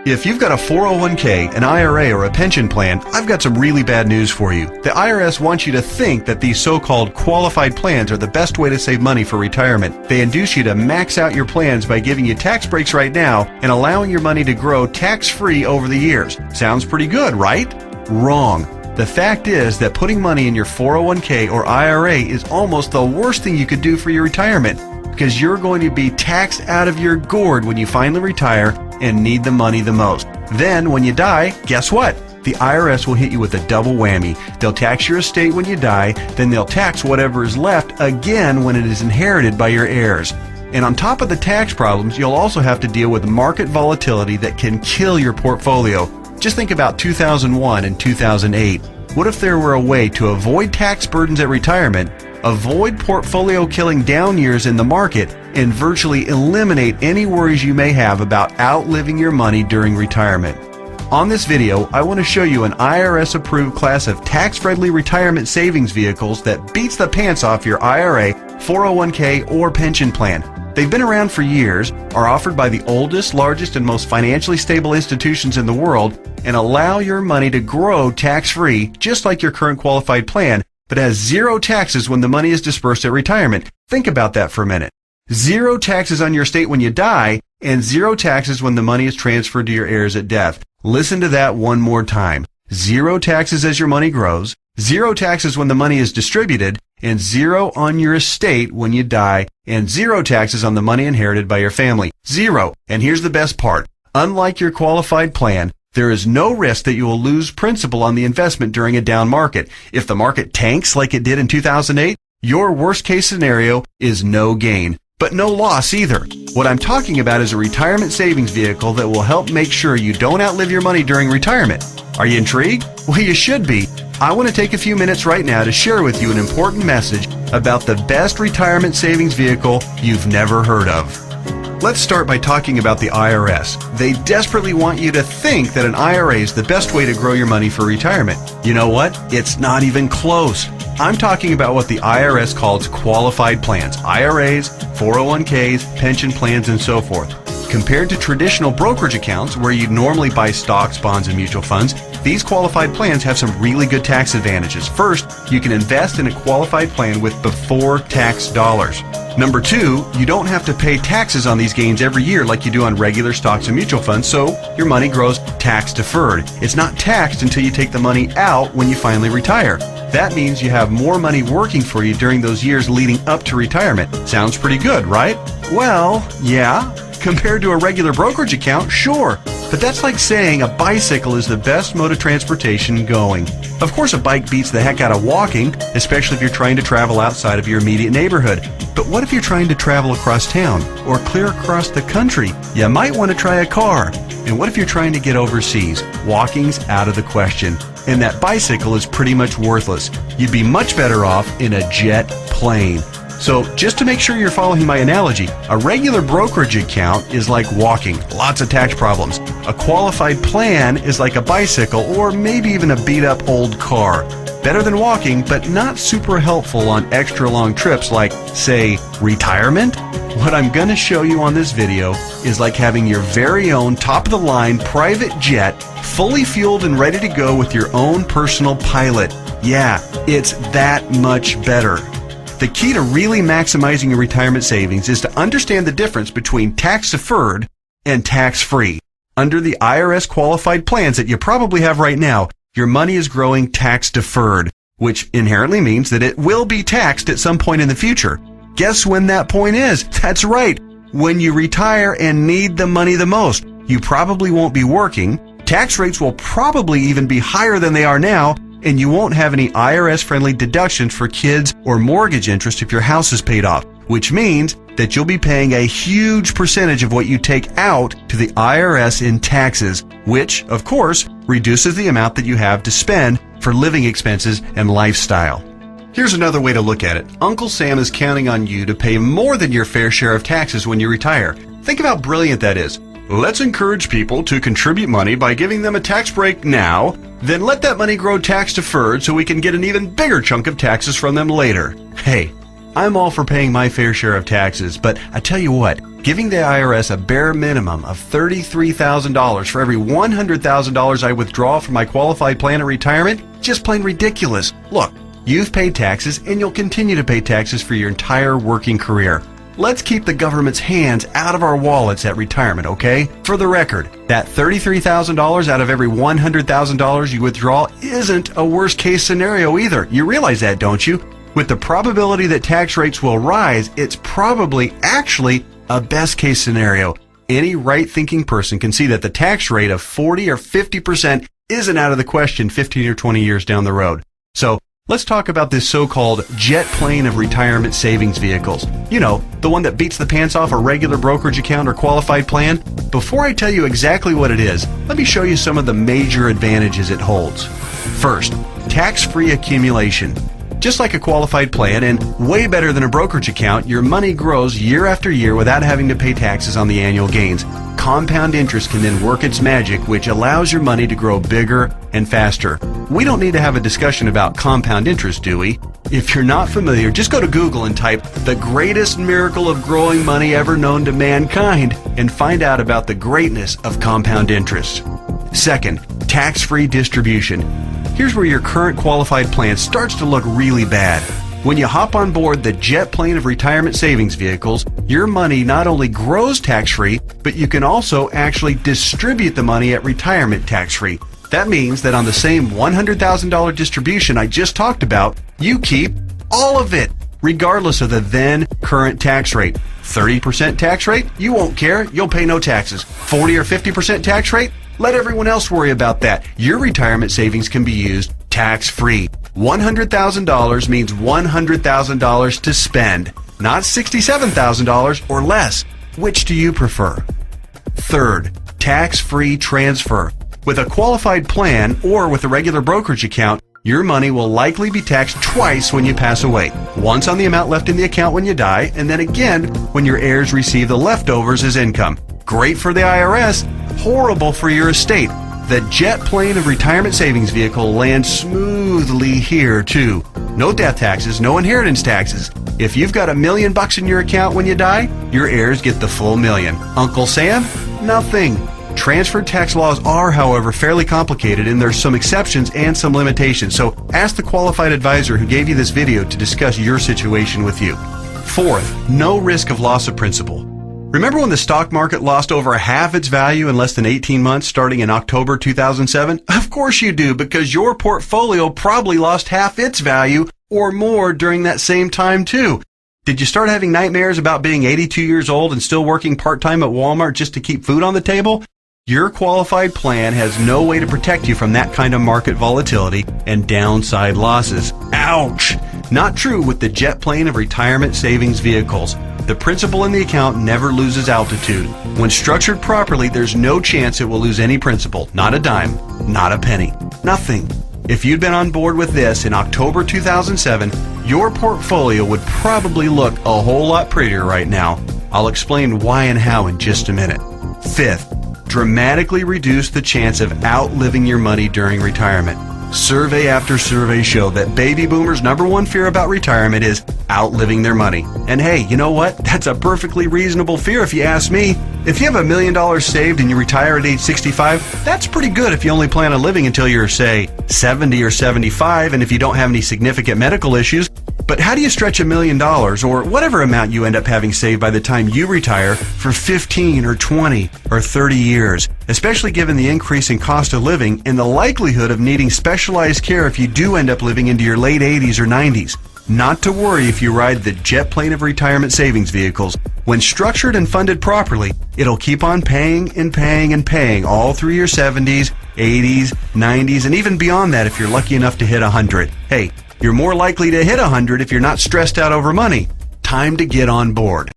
If you've got a 401k, an IRA, or a pension plan, I've got some really bad news for you. The IRS wants you to think that these so-called qualified plans are the best way to save money for retirement. They induce you to max out your plans by giving you tax breaks right now and allowing your money to grow tax-free over the years. Sounds pretty good, right? Wrong. The fact is that putting money in your 401k or IRA is almost the worst thing you could do for your retirement, because you're going to be taxed out of your gourd when you finally retire and need the money the most. Then when you die, guess what? The IRS will hit you with a double whammy. They'll tax your estate when you die, then they'll tax whatever is left again when it is inherited by your heirs. And on top of the tax problems, you'll also have to deal with market volatility that can kill your portfolio. Just think about 2001 and 2008. What if there were a way to avoid tax burdens at retirement, avoid portfolio killing down years in the market, and virtually eliminate any worries you may have about outliving your money during retirement? On this video, I want to show you an IRS-approved class of tax-friendly retirement savings vehicles that beats the pants off your IRA, 401k, or pension plan. They've been around for years, are offered by the oldest, largest, and most financially stable institutions in the world, and allow your money to grow tax-free, just like your current qualified plan, but has zero taxes when the money is dispersed at retirement. Think about that for a minute. Zero taxes on your estate when you die, and zero taxes when the money is transferred to your heirs at death. Listen to that one more time. Zero taxes as your money grows, zero taxes when the money is distributed, and zero on your estate when you die, and zero taxes on the money inherited by your family. Zero. And here's the best part. Unlike your qualified plan, there is no risk that you will lose principal on the investment during a down market. If the market tanks like it did in 2008, your worst case scenario is no gain, but no loss either. What I'm talking about is a retirement savings vehicle that will help make sure you don't outlive your money during retirement. Are you intrigued? Well, you should be. I want to take a few minutes right now to share with you an important message about the best retirement savings vehicle you've never heard of. Let's start by talking about the IRS. They desperately want you to think that an IRA is the best way to grow your money for retirement. You know what? It's not even close. I'm talking about what the IRS calls qualified plans, IRAs, 401ks, pension plans, and so forth. Compared to traditional brokerage accounts where you'd normally buy stocks, bonds, and mutual funds, these qualified plans have some really good tax advantages. First, you can invest in a qualified plan with before tax dollars. Number two, you don't have to pay taxes on these gains every year like you do on regular stocks and mutual funds, so your money grows tax deferred. It's not taxed until you take the money out when you finally retire. That means you have more money working for you during those years leading up to retirement. Sounds pretty good, right? Well, yeah. Compared to a regular brokerage account, sure. But that's like saying a bicycle is the best mode of transportation going. Of course, a bike beats the heck out of walking, especially if you're trying to travel outside of your immediate neighborhood. But what if you're trying to travel across town or clear across the country? You might want to try a car. And what if you're trying to get overseas? Walking's out of the question. And that bicycle is pretty much worthless. You'd be much better off in a jet plane. So just to make sure you're following my analogy, a regular brokerage account is like walking, lots of tax problems. A qualified plan is like a bicycle or maybe even a beat up old car. Better than walking, but not super helpful on extra long trips like, say, retirement. What I'm going to show you on this video is like having your very own top-of-the-line private jet, fully fueled and ready to go with your own personal pilot. Yeah, it's that much better. The key to really maximizing your retirement savings is to understand the difference between tax-deferred and tax-free. Under the IRS qualified plans that you probably have right now, your money is growing tax-deferred, which inherently means that it will be taxed at some point in the future. Guess when that point is? That's right, when you retire and need the money the most. You probably won't be working, tax rates will probably even be higher than they are now, and you won't have any IRS-friendly deductions for kids or mortgage interest if your house is paid off, which means that you'll be paying a huge percentage of what you take out to the IRS in taxes, which, of course, reduces the amount that you have to spend for living expenses and lifestyle. Here's another way to look at it. Uncle Sam is counting on you to pay more than your fair share of taxes when you retire. Think of how brilliant that is. Let's encourage people to contribute money by giving them a tax break now, then let that money grow tax deferred so we can get an even bigger chunk of taxes from them later. Hey, I'm all for paying my fair share of taxes, but I tell you what, giving the IRS a bare minimum of $33,000 for every $100,000 I withdraw from my qualified plan of retirement, just plain ridiculous. Look, you've paid taxes and you'll continue to pay taxes for your entire working career. Let's keep the government's hands out of our wallets at retirement, okay? For the record, that $33,000 out of every $100,000 you withdraw isn't a worst case scenario either. You realize that, don't you? With the probability that tax rates will rise, it's probably actually a best case scenario. Any right-thinking person can see that the tax rate of 40 or 50% isn't out of the question 15 or 20 years down the road. So, let's talk about this so-called jet plane of retirement savings vehicles. You know, the one that beats the pants off a regular brokerage account or qualified plan. Before I tell you exactly what it is, let me show you some of the major advantages it holds. First, tax-free accumulation. Just like a qualified plan and way better than a brokerage account, your money grows year after year without having to pay taxes on the annual gains. Compound interest can then work its magic, which allows your money to grow bigger and faster. We don't need to have a discussion about compound interest, do we? If you're not familiar, just go to Google and type "the greatest miracle of growing money ever known to mankind" and find out about the greatness of compound interest. Second, tax-free distribution. Here's where your current qualified plan starts to look really bad. When you hop on board the jet plane of retirement savings vehicles, your money not only grows tax-free, but you can also actually distribute the money at retirement tax-free. That means that on the same $100,000 distribution I just talked about, you keep all of it, regardless of the then current tax rate. 30% tax rate? You won't care. You'll pay no taxes. 40 or 50% tax rate? Let everyone else worry about that. Your retirement savings can be used tax-free. $100,000 means $100,000 to spend, not $67,000 or less. Which do you prefer? Third, tax-free transfer. With a qualified plan or with a regular brokerage account, your money will likely be taxed twice when you pass away. Once on the amount left in the account when you die, and then again when your heirs receive the leftovers as income. Great for the IRS, horrible for your estate. The jet plane of retirement savings vehicle lands smoothly here too. No death taxes, no inheritance taxes. If you've got $1 million in your account when you die, your heirs get the full $1 million. Uncle Sam? Nothing. Transferred tax laws are, however, fairly complicated, and there's some exceptions and some limitations. So ask the qualified advisor who gave you this video to discuss your situation with you. Fourth, no risk of loss of principal. Remember when the stock market lost over half its value in less than 18 months starting in October 2007? Of course you do, because your portfolio probably lost half its value or more during that same time too. Did you start having nightmares about being 82 years old and still working part-time at Walmart just to keep food on the table? Your qualified plan has no way to protect you from that kind of market volatility and downside losses. Ouch! Not true with the jet plane of retirement savings vehicles. The principal in the account never loses altitude. When structured properly, there's no chance it will lose any principal. Not a dime, not a penny, nothing. If you'd been on board with this in October 2007, your portfolio would probably look a whole lot prettier right now. I'll explain why and how in just a minute. Fifth, dramatically reduce the chance of outliving your money during retirement. Survey after survey show that baby boomers' #1 fear about retirement is outliving their money. And hey, you know what? That's a perfectly reasonable fear if you ask me. If you have $1 million saved and you retire at age 65, that's pretty good if you only plan on living until you're, say, 70 or 75, and if you don't have any significant medical issues. But how do you stretch $1 million, or whatever amount you end up having saved by the time you retire, for 15 or 20 or 30 years, especially given the increase in cost of living and the likelihood of needing specialized care if you do end up living into your late 80s or 90s? Not to worry if you ride the jet plane of retirement savings vehicles. When structured and funded properly, it'll keep on paying and paying and paying all through your 70s, 80s, 90s, and even beyond that if you're lucky enough to hit 100. Hey, you're more likely to hit 100 if you're not stressed out over money. Time to get on board.